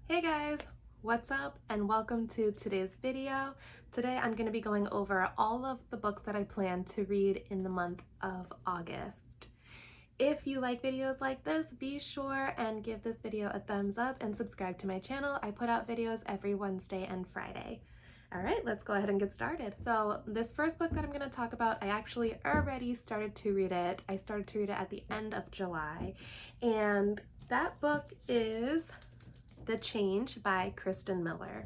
Hey guys, what's up and welcome to today's video. Today I'm going to be going over all of the books that I plan to read in the month of August. If you like videos like this, be sure and give this video a thumbs up and subscribe to my channel. I put out videos every Wednesday and Friday. All right, let's go ahead and get started. So this first book that I'm going to talk about, I actually already started to read it. I started to read it at the end of July, and that book is The Change by Kristen Miller.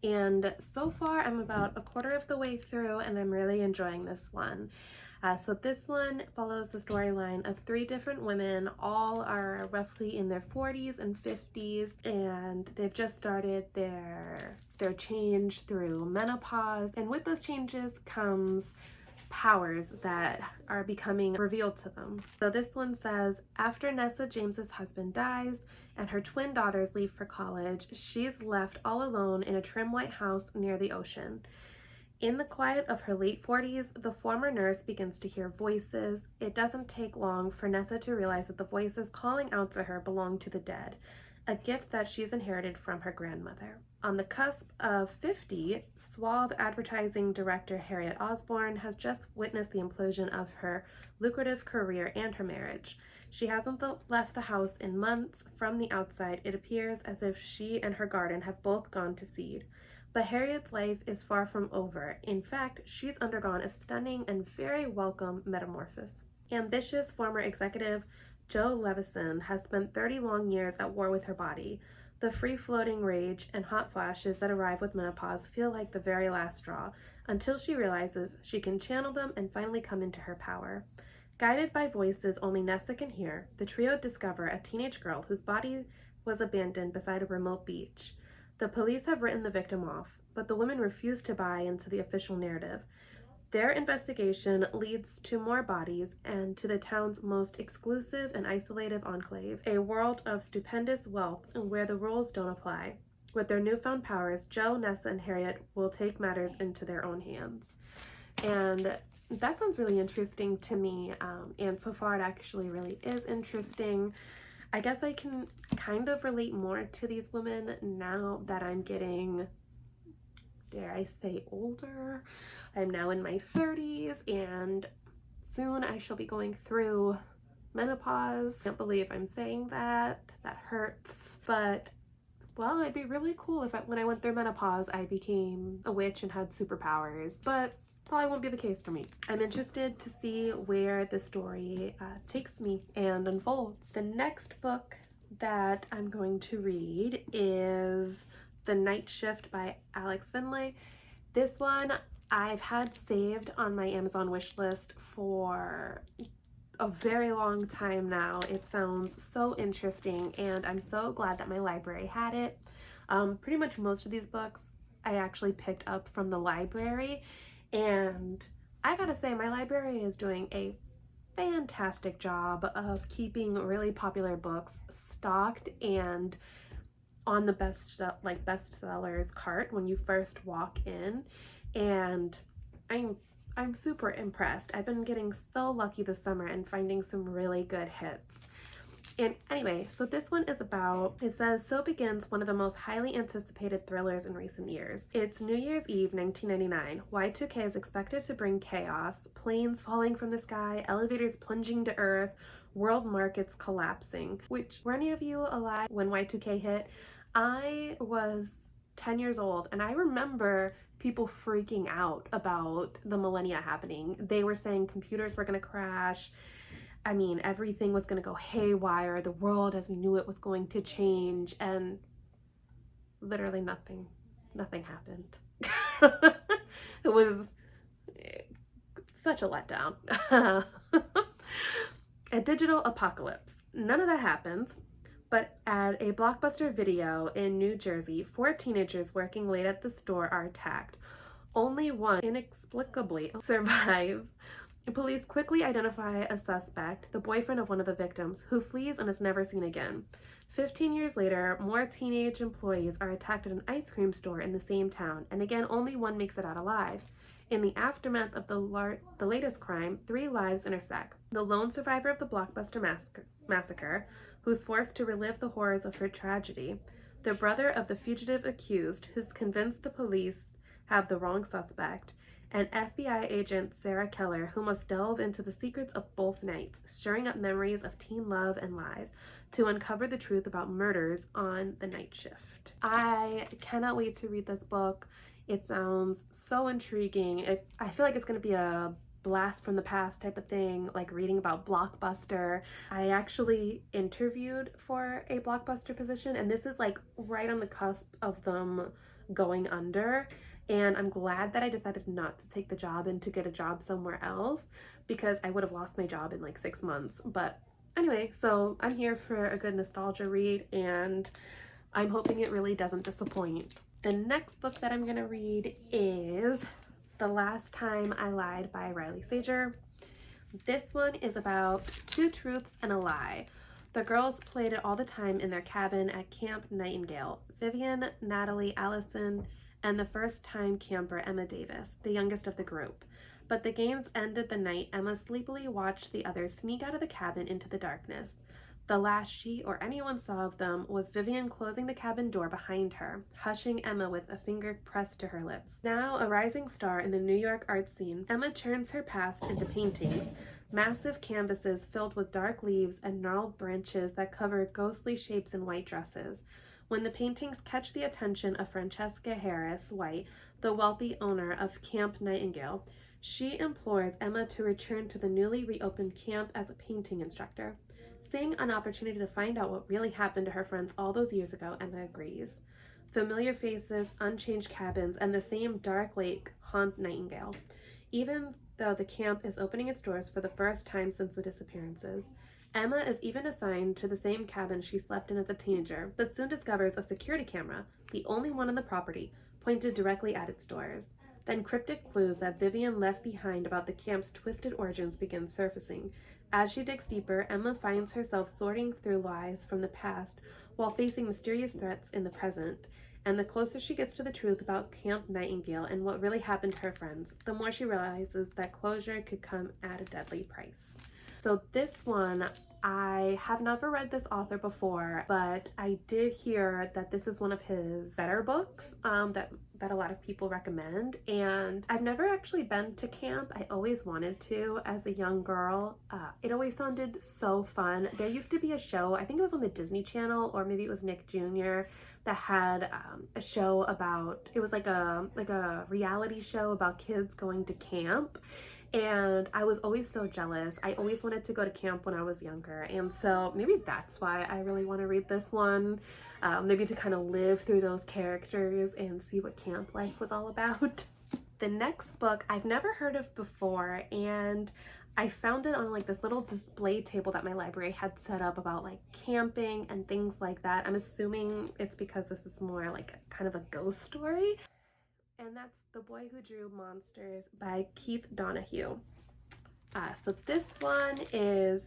And so far I'm about a quarter of the way through and I'm really enjoying this one. So this one follows the storyline of three different women. All are roughly in their 40s and 50s, and they've just started their change through menopause. And with those changes comes powers that are becoming revealed to them. So this one says, after Nessa James's husband dies and her twin daughters leave for college, she's left all alone in a trim white house near the ocean. In the quiet of her late 40s, the former nurse begins to hear voices. It doesn't take long for Nessa to realize that the voices calling out to her belong to the dead, a gift that she's inherited from her grandmother. On the cusp of 50, suave advertising director Harriet Osborne has just witnessed the implosion of her lucrative career and her marriage. She hasn't left the house in months. From the outside, it appears as if she and her garden have both gone to seed. But Harriet's life is far from over. In fact, she's undergone a stunning and very welcome metamorphosis. Ambitious former executive Jo Levison has spent 30 long years at war with her body. The free-floating rage and hot flashes that arrive with menopause feel like the very last straw, until she realizes she can channel them and finally come into her power. Guided by voices only Nessa can hear, the trio discover a teenage girl whose body was abandoned beside a remote beach. The police have written the victim off, but the women refuse to buy into the official narrative. Their investigation leads to more bodies and to the town's most exclusive and isolated enclave, a world of stupendous wealth where the rules don't apply. With their newfound powers, Jo, Nessa, and Harriet will take matters into their own hands. And that sounds really interesting to me, and so far it actually really is interesting. I guess I can kind of relate more to these women now that I'm getting, dare I say, older. I'm now in my 30s and soon I shall be going through menopause. Can't believe I'm saying that. That hurts. But, well, it'd be really cool if when I went through menopause, I became a witch and had superpowers. But probably won't be the case for me. I'm interested to see where the story takes me and unfolds. The next book that I'm going to read is The Night Shift by Alex Finlay. This one I've had saved on my Amazon wish list for a very long time now. It sounds so interesting and I'm so glad that my library had it. Pretty much most of these books I actually picked up from the library, and I gotta say my library is doing a fantastic job of keeping really popular books stocked and on the bestsellers cart when you first walk in, and I'm super impressed. I've been getting so lucky this summer and finding some really good hits. And anyway, so this one is about, it says, so begins one of the most highly anticipated thrillers in recent years. It's New Year's Eve 1999. Y2K is expected to bring chaos, planes falling from the sky, elevators plunging to earth, world markets collapsing. Which, were any of you alive when Y2K hit? I was 10 years old and I remember people freaking out about the millennia happening. They were saying computers were gonna crash. I mean, everything was going to go haywire. The world as we knew it was going to change, and literally nothing happened. It was such a letdown. A digital apocalypse. None of that happens, but at a Blockbuster Video in New Jersey, 4 teenagers working late at the store are attacked. Only one inexplicably survives. Police quickly identify a suspect, the boyfriend of one of the victims, who flees and is never seen again. 15 years later, more teenage employees are attacked at an ice cream store in the same town, and again, only one makes it out alive. In the aftermath of the latest crime, 3 lives intersect. The lone survivor of the Blockbuster massacre, who's forced to relive the horrors of her tragedy, the brother of the fugitive accused who's convinced the police have the wrong suspect, and FBI agent Sarah Keller, who must delve into the secrets of both nights, stirring up memories of teen love and lies to uncover the truth about murders on the night shift. I cannot wait to read this book. It sounds so intriguing. I feel like it's going to be a blast from the past type of thing, like reading about Blockbuster. I actually interviewed for a Blockbuster position, and this is like right on the cusp of them going under. And I'm glad that I decided not to take the job and to get a job somewhere else, because I would have lost my job in like 6 months. But anyway, so I'm here for a good nostalgia read, and I'm hoping it really doesn't disappoint. The next book that I'm gonna read is The Last Time I Lied by Riley Sager. This one is about two truths and a lie. The girls played it all the time in their cabin at Camp Nightingale. Vivian, Natalie, Allison, and the first-time camper Emma Davis, the youngest of the group. But the games ended the night Emma sleepily watched the others sneak out of the cabin into the darkness. The last she or anyone saw of them was Vivian closing the cabin door behind her, hushing Emma with a finger pressed to her lips. Now a rising star in the New York art scene, Emma turns her past into paintings, massive canvases filled with dark leaves and gnarled branches that cover ghostly shapes in white dresses. When the paintings catch the attention of Francesca Harris White, the wealthy owner of Camp Nightingale, she implores Emma to return to the newly reopened camp as a painting instructor. Seeing an opportunity to find out what really happened to her friends all those years ago, Emma agrees. Familiar faces, unchanged cabins, and the same dark lake haunt Nightingale, even though the camp is opening its doors for the first time since the disappearances. Emma is even assigned to the same cabin she slept in as a teenager, but soon discovers a security camera, the only one on the property, pointed directly at its doors. Then cryptic clues that Vivian left behind about the camp's twisted origins begin surfacing. As she digs deeper, Emma finds herself sorting through lies from the past while facing mysterious threats in the present. And the closer she gets to the truth about Camp Nightingale and what really happened to her friends, the more she realizes that closure could come at a deadly price. So this one, I have never read this author before, but I did hear that this is one of his better books that a lot of people recommend. And I've never actually been to camp. I always wanted to as a young girl. It always sounded so fun. There used to be a show, I think it was on the Disney Channel, or maybe it was Nick Jr., that had a show about, it was like a reality show about kids going to camp. And I was always so jealous. I always wanted to go to camp when I was younger. And so maybe that's why I really want to read this one. Maybe to kind of live through those characters and see what camp life was all about. The next book I've never heard of before, and I found it on like this little display table that my library had set up about like camping and things like that. I'm assuming it's because this is more like kind of a ghost story. And that's The Boy Who Drew Monsters by Keith Donahue. So this one is,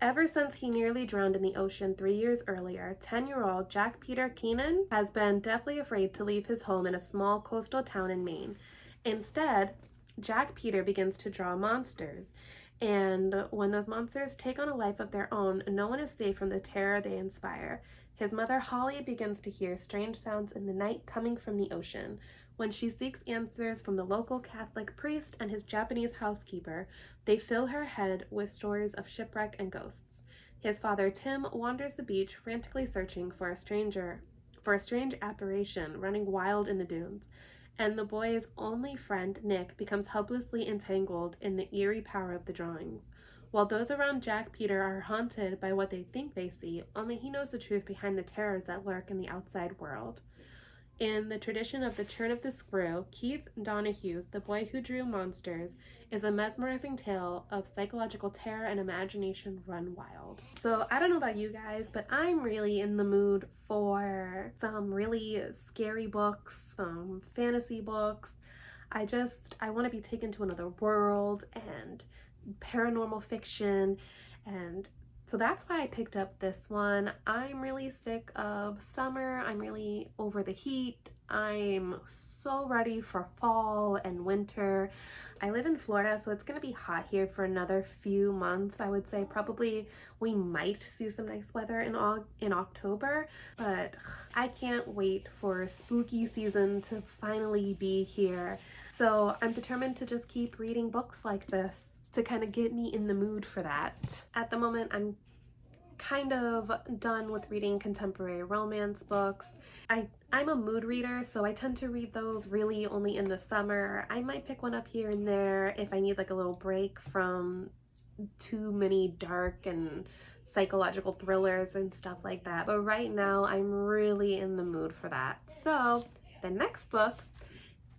ever since he nearly drowned in the ocean 3 years earlier, 10-year-old Jack Peter Keenan has been deathly afraid to leave his home in a small coastal town in Maine. Instead, Jack Peter begins to draw monsters. And when those monsters take on a life of their own, no one is safe from the terror they inspire. His mother, Holly, begins to hear strange sounds in the night coming from the ocean. When she seeks answers from the local Catholic priest and his Japanese housekeeper, they fill her head with stories of shipwreck and ghosts. His father, Tim, wanders the beach, frantically searching for a strange apparition running wild in the dunes. And the boy's only friend, Nick, becomes helplessly entangled in the eerie power of the drawings. While those around Jack Peter are haunted by what they think they see, only he knows the truth behind the terrors that lurk in the outside world. In the tradition of The Turn of the Screw, Keith Donahue's The Boy Who Drew Monsters is a mesmerizing tale of psychological terror and imagination run wild. So I don't know about you guys, but I'm really in the mood for some really scary books, some fantasy books. I want to be taken to another world and paranormal fiction and So that's why I picked up this one. I'm really sick of summer. I'm really over the heat. I'm so ready for fall and winter. I live in Florida, so it's gonna be hot here for another few months. I would say probably we might see some nice weather in October, but I can't wait for spooky season to finally be here. So I'm determined to just keep reading books like this to kind of get me in the mood for that. At the moment, I'm kind of done with reading contemporary romance books. I'm a mood reader, so I tend to read those really only in the summer. I might pick one up here and there if I need like a little break from too many dark and psychological thrillers and stuff like that. But right now, I'm really in the mood for that. So the next book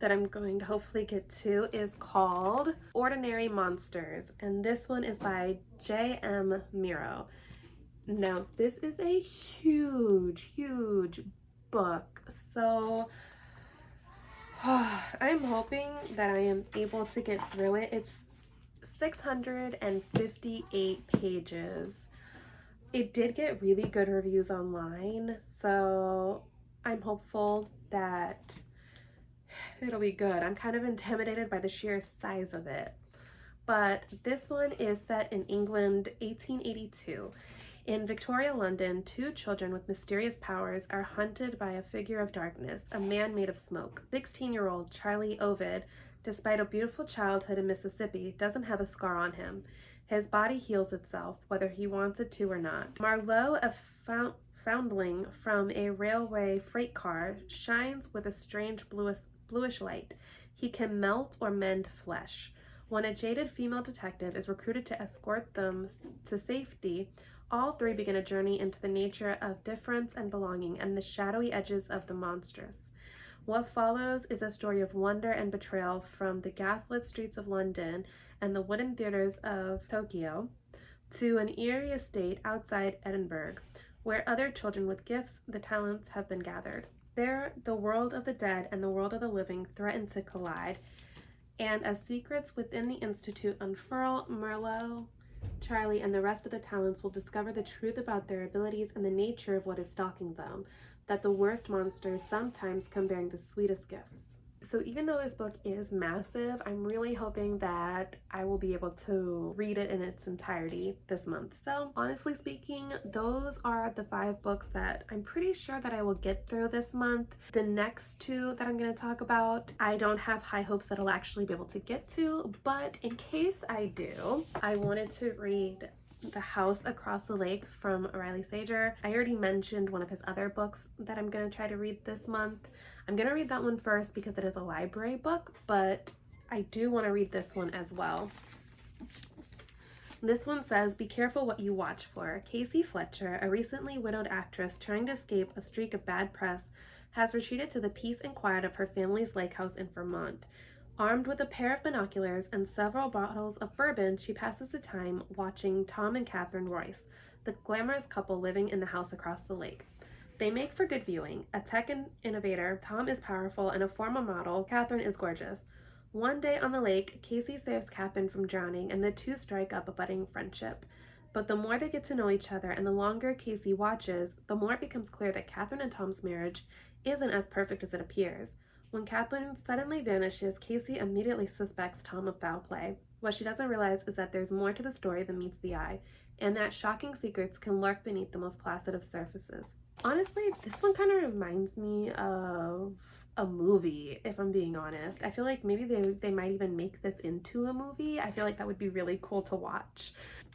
that I'm going to hopefully get to is called Ordinary Monsters, and this one is by J.M. Miro. Now, this is a huge book, so I'm hoping that I am able to get through it. It's 658 pages. It did get really good reviews online, so I'm hopeful that it'll be good. I'm kind of intimidated by the sheer size of it. But this one is set in England, 1882. In Victoria, London, two children with mysterious powers are hunted by a figure of darkness, a man made of smoke. 16-year-old Charlie Ovid, despite a beautiful childhood in Mississippi, doesn't have a scar on him. His body heals itself, whether he wants it to or not. Marlowe, a foundling from a railway freight car, shines with a strange bluish light. He can melt or mend flesh. When a jaded female detective is recruited to escort them to safety, all three begin a journey into the nature of difference and belonging and the shadowy edges of the monstrous. What follows is a story of wonder and betrayal from the gaslit streets of London and the wooden theaters of Tokyo to an eerie estate outside Edinburgh, where other children with gifts, the talents, have been gathered. There, the world of the dead and the world of the living threaten to collide, and as secrets within the Institute unfurl, Marlowe, Charlie, and the rest of the talents will discover the truth about their abilities and the nature of what is stalking them, that the worst monsters sometimes come bearing the sweetest gifts. So even though this book is massive, I'm really hoping that I will be able to read it in its entirety this month. So honestly speaking, those are the 5 books that I'm pretty sure that I will get through this month. The next 2 that I'm going to talk about, I don't have high hopes that I'll actually be able to get to, but in case I do, I wanted to read The House Across the Lake from Riley Sager. I already mentioned one of his other books that I'm going to try to read this month. I'm going to read that one first because it is a library book, but I do want to read this one as well. This one says, "Be careful what you watch for." Casey Fletcher, a recently widowed actress trying to escape a streak of bad press, has retreated to the peace and quiet of her family's lake house in Vermont. Armed with a pair of binoculars and several bottles of bourbon, she passes the time watching Tom and Catherine Royce, the glamorous couple living in the house across the lake. They make for good viewing. A tech innovator, Tom is powerful, and a former model, Catherine is gorgeous. One day on the lake, Casey saves Catherine from drowning, and the two strike up a budding friendship. But the more they get to know each other and the longer Casey watches, the more it becomes clear that Catherine and Tom's marriage isn't as perfect as it appears. When Catherine suddenly vanishes, Casey immediately suspects Tom of foul play. What she doesn't realize is that there's more to the story than meets the eye, and that shocking secrets can lurk beneath the most placid of surfaces. Honestly, this one kind of reminds me of a movie, if I'm being honest. I feel like maybe they might even make this into a movie. I feel like that would be really cool to watch.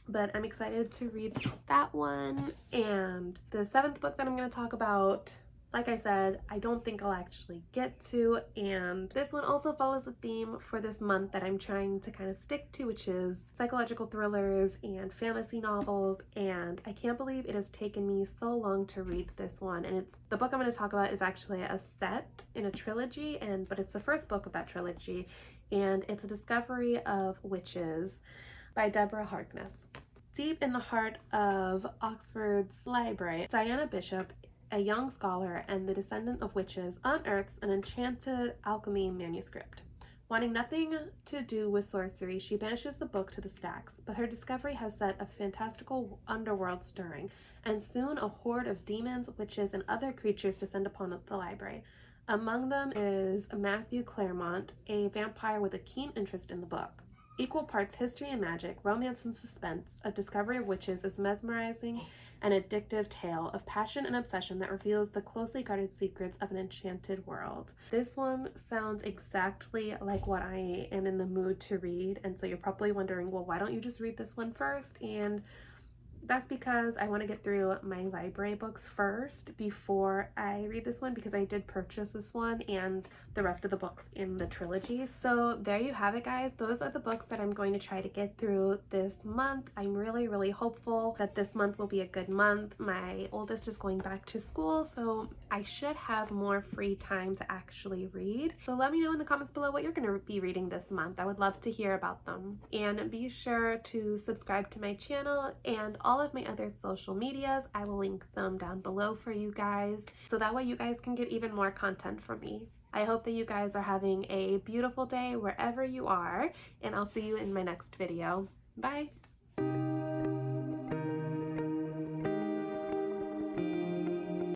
But I'm excited to read that one. And the 7th book that I'm going to talk about, like I said, I don't think I'll actually get to, and this one also follows the theme for this month that I'm trying to kind of stick to, which is psychological thrillers and fantasy novels, and I can't believe it has taken me so long to read this one. And the book I'm going to talk about is actually a set in a trilogy, but it's the first book of that trilogy, and it's A Discovery of Witches by Deborah Harkness. Deep in the heart of Oxford's library, Diana Bishop, a young scholar and the descendant of witches, unearths an enchanted alchemy manuscript. Wanting nothing to do with sorcery, she banishes the book to the stacks, but her discovery has set a fantastical underworld stirring, and soon a horde of demons, witches, and other creatures descend upon the library. Among them is Matthew Claremont, a vampire with a keen interest in the book. Equal parts history and magic, romance and suspense, a discovery of witches is mesmerizing an addictive tale of passion and obsession that reveals the closely guarded secrets of an enchanted world. This one sounds exactly like what I am in the mood to read, and so you're probably wondering, well, why don't you just read this one first? And that's because I want to get through my library books first before I read this one, because I did purchase this one and the rest of the books in the trilogy. So there you have it, guys. Those are the books that I'm going to try to get through this month. I'm really, really hopeful that this month will be a good month. My oldest is going back to school, so I should have more free time to actually read. So let me know in the comments below what you're going to be reading this month. I would love to hear about them. And be sure to subscribe to my channel and all of my other social medias. I will link them down below for you guys, so that way you guys can get even more content from me. I hope that you guys are having a beautiful day wherever you are, and I'll see you in my next video. Bye!